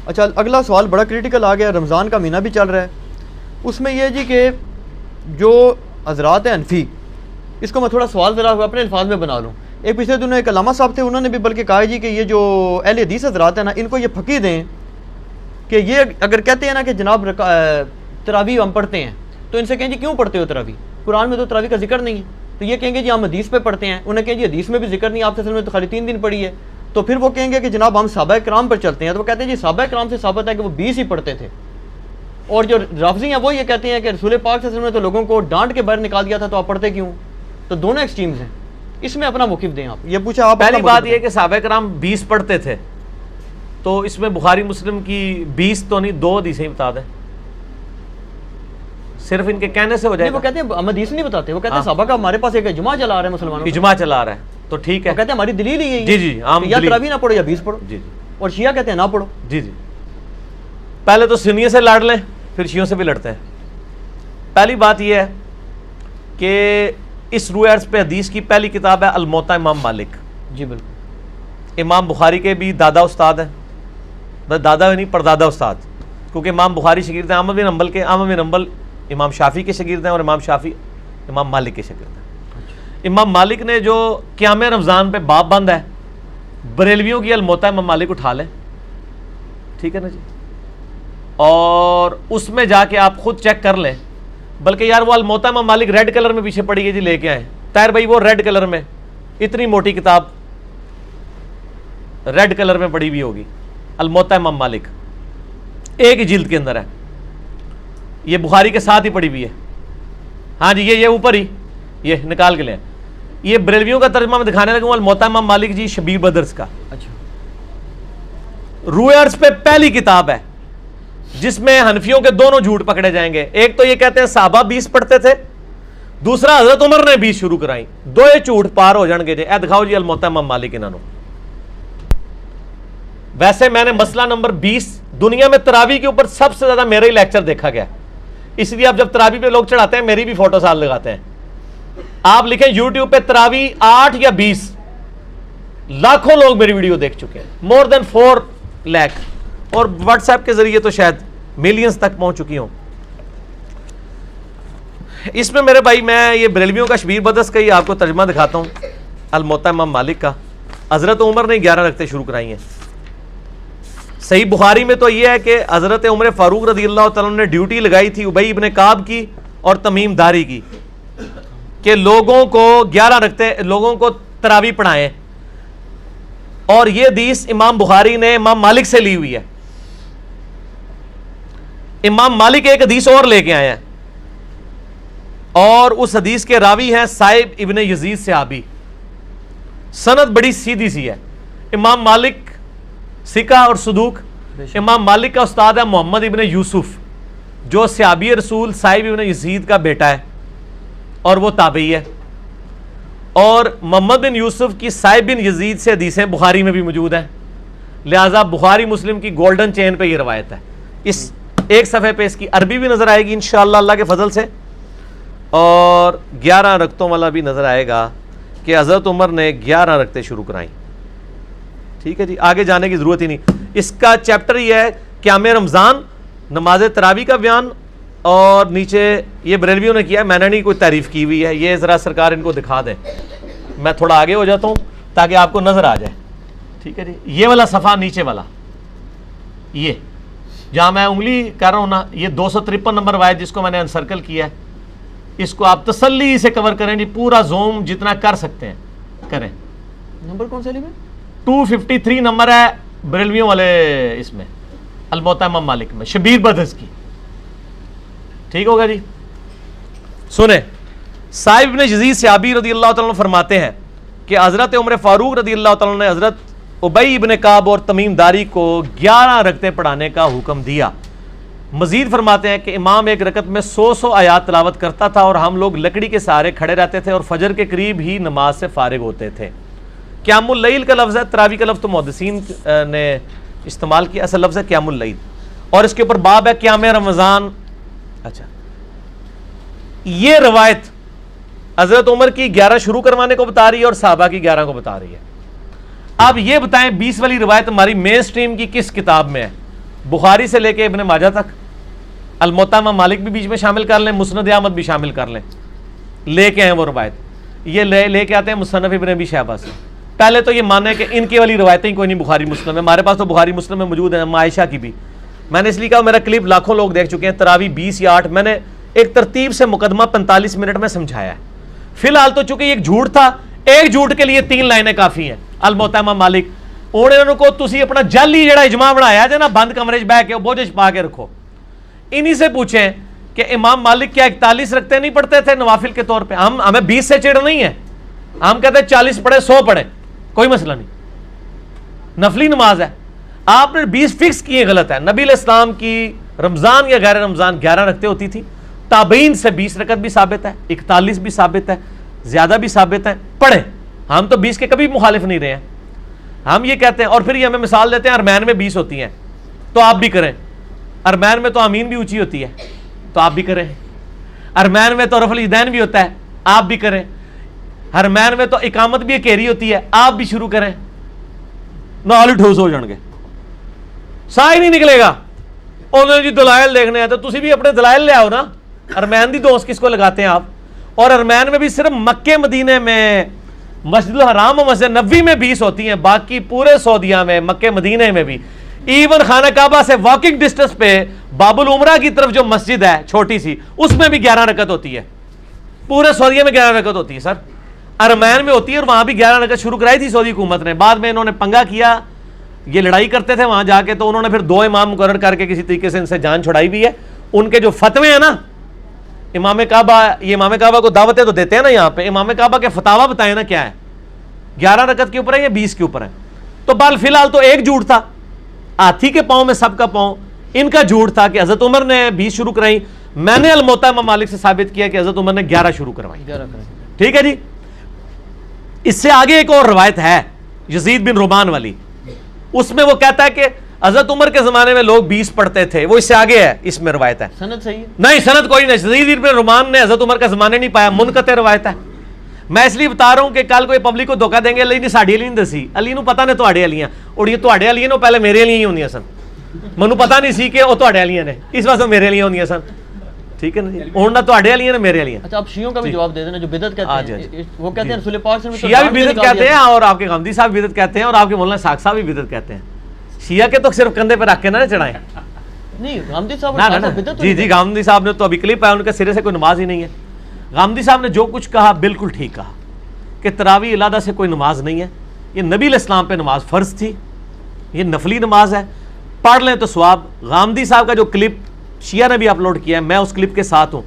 اچھا اگلا سوال بڑا کریٹیکل آ گیا، رمضان کا مہینہ بھی چل رہا ہے، اس میں یہ جی کہ جو حضرات ہیں حنفی، اس کو میں تھوڑا سوال ذرا اپنے الفاظ میں بنا لوں. ایک پچھلے دنوں ایک علامہ صاحب تھے، انہوں نے بھی بلکہ کہا جی کہ یہ جو اہل حدیث حضرات ہیں نا، ان کو یہ پھکی دیں کہ یہ اگر کہتے ہیں نا کہ جناب تراویح ہم پڑھتے ہیں، تو ان سے کہیں جی کیوں پڑھتے ہو تراویح؟ قرآن میں تو تراویح کا ذکر نہیں ہے. تو یہ کہیں گے جی ہم حدیث پہ پڑھتے ہیں. انہیں کہیں جی حدیث میں بھی ذکر نہیں، آپ نے تو خالی 3 دن پڑھی ہے. تو پھر وہ کہیں گے کہ جناب ہم صحابہ کرام پر چلتے ہیں. تو وہ کہتے ہیں جی صحابہ کرام سے ثابت ہے کہ وہ 20 ہی پڑھتے تھے. اور جو رافضی ہیں وہ یہ کہتے ہیں کہ رسول پاک صلی اللہ علیہ وسلم نے تو لوگوں کو ڈانٹ کے باہر نکال دیا تھا، تو آپ پڑھتے کیوں؟ تو دونوں ایکسٹریمز ہیں. اس میں اپنا موقف دیں آپ. یہ پوچھا آپ. پہلی بات یہ کہ صحابہ کرام 20 پڑھتے تھے، تو اس میں بخاری مسلم کی 20 تو نہیں 2 حدیثیں بتا دیں، صرف ان کے کہنے سے ہو جائے گا. وہ کہتے ہیں ہم حدیث نہیں بتاتے، وہ کہتے ہیں صحابہ کا ہمارے پاس ایک اجماع چلا رہا ہے مسلمانوں کا. اجماع چلا رہا ہے تو ٹھیک ہے. وہ کہتے ہیں ہماری دلیل ہی یہی ہے. جی جی عام یا تراویح نہ پڑھو یا 20 پڑھو. جی جی. اور شیعہ کہتے ہیں نہ پڑھو. جی جی. پہلے تو سنیوں سے لڑ لیں، پھر شیعوں سے بھی لڑتے ہیں. پہلی بات یہ ہے کہ اس روح عرض پہ حدیث کی پہلی کتاب ہے الموطا امام مالک. جی بالکل. امام بخاری کے بھی دادا استاد ہیں، دادا نہیں پردادا استاد، کیونکہ امام بخاری شاگرد ہیں احمد بن حنبل کے، احمد بن حنبل امام شافعی کے شاگرد ہیں، اور امام شافعی امام مالک کے شاگرد ہیں. امام مالک نے جو قیام رمضان پہ باب بند ہے، بریلویوں کی الموطا امام مالک اٹھا لیں، ٹھیک ہے نا جی، اور اس میں جا کے آپ خود چیک کر لیں. بلکہ یار وہ الموطا امام مالک ریڈ کلر میں پیچھے پڑی ہے جی، لے کے آئیں طاہر بھائی، وہ ریڈ کلر میں اتنی موٹی کتاب ریڈ کلر میں پڑی ہوئی ہوگی، الموطا امام مالک ایک ہی جلد کے اندر ہے، یہ بخاری کے ساتھ ہی پڑی ہوئی ہے. ہاں جی یہ اوپر ہی یہ نکال کے لیں. یہ بریلویوں کا ترجمہ میں دکھانے لگا ہوں، الموطا امام مالک جی شبیر بدرس کا. اچھا. روح عرض پہ پہلی کتاب ہے جس میں حنفیوں کے دونوں جھوٹ پکڑے جائیں گے. ایک تو یہ کہتے ہیں صحابہ 20 پڑھتے تھے، دوسرا حضرت عمر نے 20 شروع کرائی. دو یہ جھوٹ پار ہو جان گے جی. اے دکھاؤ جی الموطا امام مالک انہوں. ویسے میں نے مسئلہ نمبر 20 دنیا میں تراویح کے اوپر سب سے زیادہ میرا ہی لیکچر دیکھا گیا، اس لیے آپ جب تراویح پہ لوگ چڑھاتے ہیں میری بھی فوٹو ساتھ لگاتے ہیں. آپ لکھیں یوٹیوب پہ تراویح 8 یا 20، لاکھوں لوگ میری ویڈیو دیکھ چکے ہیں، مور دین 4 لاکھ، اور واٹس ایپ کے ذریعے تو شاید ملینز تک پہنچ چکی ہوں. اس میں میرے بھائی میں یہ بریلویوں کا شبیر بدرس کا ہی آپ کو ترجمہ دکھاتا ہوں، الموطا امام مالک کا. حضرت عمر نے 11 رکھتے شروع کرائی ہیں. صحیح بخاری میں تو یہ ہے کہ حضرت عمر فاروق رضی اللہ تعالیٰ نے ڈیوٹی لگائی تھی ابی ابن کعب کی اور تمیم داری کی کہ لوگوں کو 11 رکھتے لوگوں کو تراویح پڑھائیں. اور یہ حدیث امام بخاری نے امام مالک سے لی ہوئی ہے. امام مالک ایک حدیث اور لے کے آئے ہیں، اور اس حدیث کے راوی ہیں صائب ابن یزید صحابی. سند بڑی سیدھی سی ہے. امام مالک ثقہ اور صدوق. امام مالک کا استاد ہے محمد ابن یوسف، جو صحابی رسول صائب ابن یزید کا بیٹا ہے اور وہ تابعی ہے. اور محمد بن یوسف کی صائب بن یزید سے حدیثیں بخاری میں بھی موجود ہیں، لہٰذا بخاری مسلم کی گولڈن چین پہ یہ روایت ہے. اس ایک صفحے پہ اس کی عربی بھی نظر آئے گی انشاءاللہ اللہ کے فضل سے، اور 11 رکعتوں والا بھی نظر آئے گا کہ حضرت عمر نے 11 رکعتیں شروع کرائیں. ٹھیک ہے جی، آگے جانے کی ضرورت ہی نہیں. اس کا چیپٹر یہ ہے قیام رمضان، نماز تراویح کا بیان، اور نیچے یہ بریلویوں نے کیا ہے، میں نے نہیں کوئی تعریف کی ہوئی ہے. یہ ذرا سرکار ان کو دکھا دیں، میں تھوڑا آگے ہو جاتا ہوں تاکہ آپ کو نظر آ جائے. ٹھیک ہے جی، یہ والا صفحہ نیچے والا، یہ جہاں میں انگلی کر رہا ہوں نا، یہ 253 نمبر روایت جس کو میں نے انسرکل کیا ہے، اس کو آپ تسلی سے کور کریں جی، پورا زوم جتنا کر سکتے ہیں کریں. نمبر کون سے لے 253 نمبر ہے بریلویوں والے، اس میں الموطا امام مالک میں شبیر بدرس کی. ٹھیک ہوگا جی. سنیں، صائب ابن یزید صحابی رضی اللہ تعالیٰ عنہ فرماتے ہیں کہ حضرت عمر فاروق رضی اللہ تعالیٰ عنہ نے حضرت ابی ابن کعب اور تمیم داری کو 11 رکعتیں پڑھانے کا حکم دیا. مزید فرماتے ہیں کہ امام ایک رکعت میں 100 آیات تلاوت کرتا تھا، اور ہم لوگ لکڑی کے سہارے کھڑے رہتے تھے اور فجر کے قریب ہی نماز سے فارغ ہوتے تھے. قیام اللیل کا لفظ ہے، تراویح کا لفظ تو محدثین نے استعمال کیا، اصل لفظ ہے قیام اللیل، اور اس کے اوپر باب ہے قیام رمضان. اچھا، یہ روایت حضرت عمر کی 11 شروع کروانے کو بتا رہی ہے اور صحابہ کی 11 کو بتا رہی ہے. اب یہ بتائیں 20 والی روایت ہماری مین سٹریم کی کس کتاب میں ہے؟ بخاری سے لے کے ابن ماجہ تک، الموطا امام مالک بھی بیچ میں شامل کر لیں، مسند احمد بھی شامل کر لیں، لے کے ہیں وہ روایت، یہ لے کے آتے ہیں مصنف ابن ابی شیبہ سے۔ پہلے تو یہ مانے کہ ان کی والی روایتیں کوئی نہیں بخاری مسلم میں، ہمارے پاس تو بخاری مسلم میں موجود ہیں، عائشہ کی بھی۔ میں نے اس لیے کہا میرا کلپ لاکھوں لوگ دیکھ چکے ہیں، تراوی 20 یا 8، میں نے ایک ترتیب سے مقدمہ 45 منٹ میں سمجھایا ہے۔ فی الحال تو چونکہ ایک جھوٹ تھا، ایک جھوٹ کے لیے 3 لائنیں کافی ہیں۔ الموطا امام مالک انہوں کو تسی اپنا جعلی جڑا اجماع بنایا جے نا، بند کمرے چ بیٹھ کے بوجھ پا کے رکھو، انہی سے پوچھیں کہ امام مالک کیا 41 رکھتے نہیں پڑھتے تھے نوافل کے طور پہ؟ ہمیں 20 سے چڑ نہیں ہے، ہم کہتے ہیں 40 پڑھے 100 پڑھے، کوئی مسئلہ نہیں، نفلی نماز ہے۔ آپ نے 20 فکس کیے غلط ہے۔ نبی علیہ السلام کی رمضان یا غیر رمضان 11 رکھتے ہوتی تھی، تابعین سے 20 رکعت بھی ثابت ہے، 41 بھی ثابت ہے، زیادہ بھی ثابت ہے، پڑھیں۔ ہم تو 20 کے کبھی مخالف نہیں رہے ہیں، ہم یہ کہتے ہیں، اور پھر یہ ہمیں مثال دیتے ہیں ارمین میں 20 ہوتی ہیں تو آپ بھی کریں، ارمین میں تو آمین بھی اونچی ہوتی ہے تو آپ بھی کریں، ارمین میں تو رفع الیدین بھی ہوتا ہے آپ بھی کریں، ارمین میں تو اقامت بھی اکیری ہوتی ہے آپ بھی شروع کریں، نال ٹھوس ہو جان گے، سا ہی نہیں نکلے گا۔ انہوں نے جی دلائل دیکھنے ہیں تو تسی بھی اپنے دلائل لے آؤ نا۔ ارمین دی دوست کس کو لگاتے ہیں آپ؟ اور ارمین میں بھی صرف مکے مدینے میں، مسجد الحرام و مسجد نبوی میں 20 ہوتی ہیں، باقی پورے سعودیہ میں، مکے مدینے میں بھی، ایون خانہ کعبہ سے واکنگ ڈسٹنس پہ باب العمرہ کی طرف جو مسجد ہے چھوٹی سی، اس میں بھی 11 رکعت ہوتی ہے، پورے سعودیہ میں 11 رکعت ہوتی ہے سر، ارمین میں ہوتی ہے، اور وہاں بھی 11 رکعت شروع کرائی تھی سعودی حکومت نے، بعد میں انہوں نے پنگا کیا، یہ لڑائی کرتے تھے وہاں جا کے، تو انہوں نے پھر 2 امام مقرر کر کے کسی طریقے سے ان سے جان چھڑائی بھی ہے۔ ان کے جو فتوے ہیں نا، امام کعبہ، یہ امام کعبہ کو دعوتیں تو دیتے ہیں نا یہاں پہ، امام کعبہ کے فتاوا بتائیں نا کیا ہے، 11 رکعت کے اوپر ہے یا 20 کے اوپر ہے؟ تو بال فی الحال تو ایک جھوٹ تھا، ہاتھی کے پاؤں میں سب کا پاؤں، ان کا جھوٹ تھا کہ حضرت عمر نے 20 شروع کرائی، میں نے الموطا امام مالک سے ثابت کیا کہ حضرت عمر نے 11 شروع کروائی۔ ٹھیک ہے جی۔ اس سے آگے ایک اور روایت ہے یزید بن رومان والی، اس میں وہ کہتا ہے کہ حضرت عمر کے زمانے میں لوگ 20 پڑھتے تھے، وہ اس سے آگے ہے، اس میں روایت ہے، سند صحیح ہے؟ نہیں سند کوئی نہیں، یزید بن رومان نے حضرت عمر کا زمانے نہیں پایا، منقطع روایت ہے۔ میں اس لیے بتا رہا ہوں کہ کل کوئی پبلک کو دھوکہ دیں گے علی نے ساڈی علی نہیں دسی، علی نو پتہ نے تواڈے علیاں، اور یہ تواڈے علیاں نے پہلے میرے علیاں ہی ہوندیاں سن، مینوں پتہ نہیں سی کہ وہ تواڈے علیاں نے، اس واسطے میرے علیاں ہوندیاں سن، ٹھیک ہے نا جی، ہن نہ تواڈے علیاں نے میرے علیاں۔ اچھا آپ شیعوں کا بھی جواب دے دینا جو بدعت کہتے ہیں، وہ کہتے ہیں رسول پاک صلی اللہ علیہ وسلم شیعہ بھی بدعت کہتے ہیں، اور آپ کے غامدی صاحب بدعت کہتے ہیں، اور آپ کے مولانا ساق صاحب بھی بدعت کہتے ہیں۔ شیعہ کے تو صرف کندھے پہ رکھ کے نہ چڑھائیں، نہیں غامدی صاحب بدعت، جی جی، غامدی صاحب نے تو ابھی کلپ آیا، ان کے سرے سے کوئی نماز ہی نہیں ہے۔ غامدی صاحب نے جو کچھ کہا بالکل ٹھیک کہا کہ تراویح علیحدہ سے کوئی نماز نہیں ہے، یہ نبی علیہ السلام پہ نماز فرض تھی، یہ نفلی نماز ہے، پڑھ لیں تو ثواب۔ غامدی صاحب کا جو کلپ شیعہ نے بھی اپلوڈ کیا ہے، میں اس کلپ کے ساتھ ہوں۔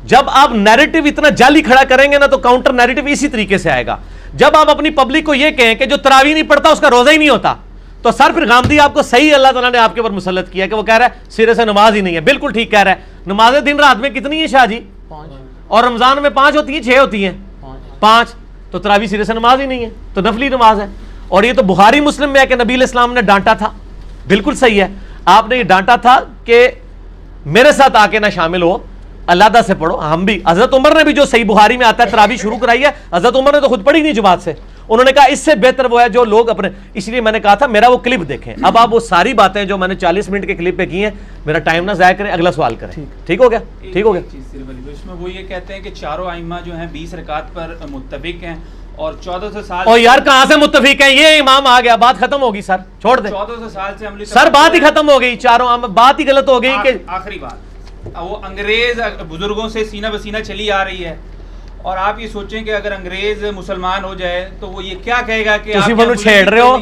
جب آپ نیریٹو اتنا جعلی کھڑا کریں گے نا تو کاؤنٹر نیریٹو اسی طریقے سے آئے گا۔ جب آپ اپنی پبلک کو یہ کہیں کہ جو تراویح نہیں پڑھتا اس کا روزہ ہی نہیں ہوتا، تو سر پھر غامدی آپ کو صحیح اللہ تعالیٰ نے آپ کے اوپر مسلط کیا کہ وہ کہہ رہا ہے سرے سے نماز ہی نہیں ہے، بالکل ٹھیک کہہ رہا ہے۔ نمازیں دن رات میں کتنی ہیں شاہ جی؟ 5، اور رمضان میں 5 ہوتی ہیں، 6 ہوتی ہیں، 5، تو تراویح سرے سے نماز ہی نہیں ہے، تو نفلی نماز ہے۔ اور یہ تو بخاری مسلم میں ہے کہ نبی علیہ السلام نے ڈانٹا تھا، بالکل صحیح ہے، آپ نے یہ ڈانٹا تھا کہ میرے ساتھ آ کے نہ شامل ہو، علیحدہ سے پڑھو۔ ہم بھی، حضرت عمر نے بھی جو صحیح بخاری میں آتا ہے تراویح شروع کرائی ہے، حضرت عمر نے تو خود پڑھی نہیں جماعت سے، انہوں نے کہا اس سے بہتر وہ ہے جو لوگ اپنے، اس لیے میں نے کہا تھا میرا وہ کلپ دیکھیں۔ اب آپ وہ ساری باتیں جو میں نے 40 منٹ کے کلپ پہ کی ہیں، میرا ٹائم نہ ضائع کریں، اگلا سوال کریں، ٹھیک ہو گیا؟ ٹھیک ہو گیا۔ اس میں وہ یہ کہتے ہیں کہ چاروں ائمہ جو ہیں 20 رکعت پر متفق ہیں، اور 1400 سال، اور یار کہاں سے متفق ہیں؟ یہ امام آ گیا، بات ختم ہوگی سر، چھوڑ دیں 1400 سال سے عملی سر، بات ہی ختم ہو گئی، چاروں بات ہی غلط ہو گئی کہ آخری بات وہ انگریز بزرگوں سے سینہ بسینہ چلی آ رہی ہے، اور آپ یہ سوچیں کہ اگر انگریز مسلمان ہو جائے تو وہ یہ کیا کہے گا کہ تسی منو چھیڑ رہے ہو،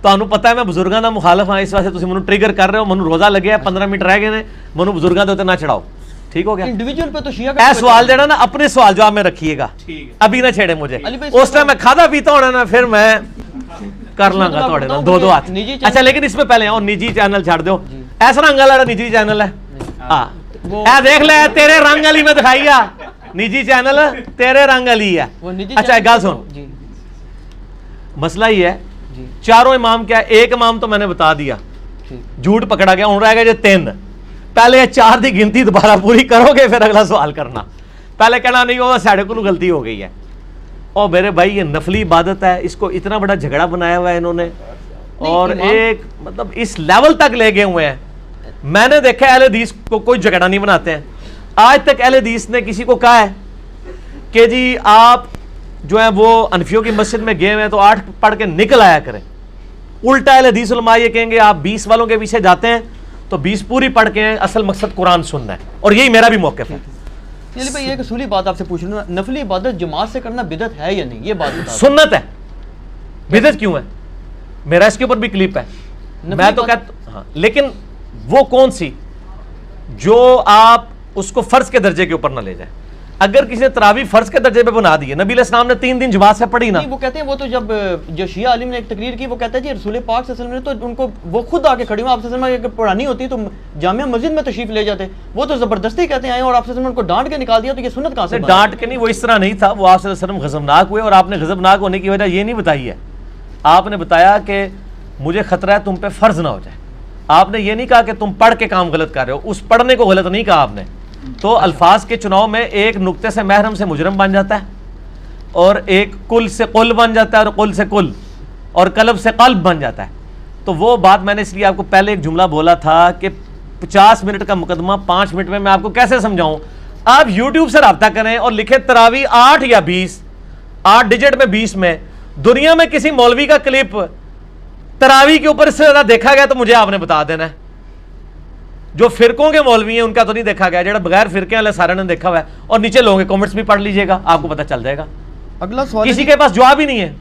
تانوں پتہ ہے میں بزرگاں دا مخالف ہاں، اس واسطے تسی منو ٹریگر کر رہے ہو، منو روزہ لگیا ہے 15 منٹ رہ گئے نے، منو بزرگاں دے اوتے نہ چڑھاؤ، ٹھیک ہو گیا؟ انڈیویجول پہ تو شیعہ اے سوال جڑا نا اپنے سوال جواب میں رکھیے گا، ابھی نہ چھیڑے مجھے، اس ٹائم میں کھادا پیتا ہونا نا پھر میں کر لوں گا تھوڑے نال 2 ہاتھ۔ اچھا لیکن اس میں پہلے اور نجی چینل چھاڑ دو، ایسا رنگ والا نجی چینل ہے، ہاں اے دیکھ لے تیرے رنگ والی میں دکھائیا، نجی چینل تیرے رنگ والی ہے۔ اچھا ایک گل سن، مسئلہ یہ ہے چاروں امام کیا ہے، ایک امام تو میں نے بتا دیا، جھوٹ پکڑا گیا، ہوں رہ گئے جو 3، پہلے 4 دی گنتی دوبارہ پوری کرو گے پھر اگلا سوال کرنا، پہلے کہنا نہیں وہ ساڑھے کو غلطی ہو گئی ہے۔ اور میرے بھائی یہ نفلی عبادت ہے، اس کو اتنا بڑا جھگڑا بنایا ہوا ہے انہوں نے، اور ایک مطلب اس لیول تک لے گئے ہوئے ہیں، میں نے دیکھا اہل حدیث کو کوئی جھگڑا نہیں بناتے ہیں. آج تک اہل حدیث نے کسی کو کہا ہے کہ جی آپ جو ہیں وہ انفیوں کی مسجد میں گئے ہوئے ہیں تو 8 پڑھ کے نکل آیا کریں. الٹا اہل حدیث علماء یہ کہیں گے آپ 20 والوں کے پیچھے جاتے ہیں تو 20 پوری پڑھ کے ہیں, اصل مقصد قرآن سننا ہے. اور یہی میرا بھی موقف ہے. چلیے بھائی ایک اصولی بات آپ سے پوچھ لوں, نفلی عبادت جماعت سے کرنا بدعت ہے یا نہیں, یہ بات بتا. سنت ہے, بدعت کیوں ہے؟ میرا اس کے اوپر بھی کلپ ہے. میں تو کہتا ہاں, لیکن وہ کون سی جو آپ اس کو فرض کے درجے کے اوپر نہ لے جائیں. اگر کسی نے تراویح فرض کے درجے پہ بنا دی ہے, نبی علیہ السلام نے 3 دن جماعت سے پڑھی نا. وہ کہتے ہیں وہ تو جب جو شیعہ عالم نے ایک تقریر کی, وہ کہتا ہے جی رسول پاک صلی اللہ علیہ وسلم نے تو ان کو وہ خود آ کے کھڑی ہوں, آپ صلی اللہ علیہ وسلم پڑھانی ہوتی تو جامعہ مسجد میں تشریف لے جاتے, وہ تو زبردستی کہتے ہیں آئے اور آپ صلی اللہ علیہ وسلم ان کو ڈانٹ کے نکال دیا, تو یہ سنت کہاں سے؟ ڈانٹ کے نہیں, وہ اس طرح نہیں تھا. وہ آپ صلی اللہ علیہ وسلم غضبناک ہوئے اور آپ نے غضبناک ہونے کی وجہ یہ نہیں بتائی ہے. آپ نے بتایا کہ مجھے خطرہ ہے تم پہ فرض نہ ہو جائے. آپ نے یہ نہیں کہا کہ تم پڑھ کے کام غلط کر رہے ہو, اس پڑھنے کو غلط نہیں کہا آپ نے. تو الفاظ کے چناؤ میں ایک نقطے سے محرم سے مجرم بن جاتا ہے, اور ایک کل سے قل بن جاتا ہے, اور قل سے کل, اور قلب سے قلب بن جاتا ہے. تو وہ بات میں نے اس لیے آپ کو پہلے ایک جملہ بولا تھا کہ 50 منٹ کا مقدمہ 5 منٹ میں آپ کو کیسے سمجھاؤں. آپ یوٹیوب سے رابطہ کریں اور لکھیں تراویح 8 یا 20, 8 ڈیجٹ میں 20 میں. دنیا میں کسی مولوی کا کلپ تراویح کے اوپر اس سے زیادہ دیکھا گیا تو مجھے آپ نے بتا دینا ہے. جو فرقوں کے مولوی ہیں ان کا تو نہیں دیکھا گیا, جڑا بغیر فرقے والے سارے نے دیکھا ہوا ہے. اور نیچے لوگوں کے کامنٹس بھی پڑھ لیجئے گا, آپ کو پتہ چل جائے گا. اگلا سوال کسی کے پاس جواب ہی نہیں ہے.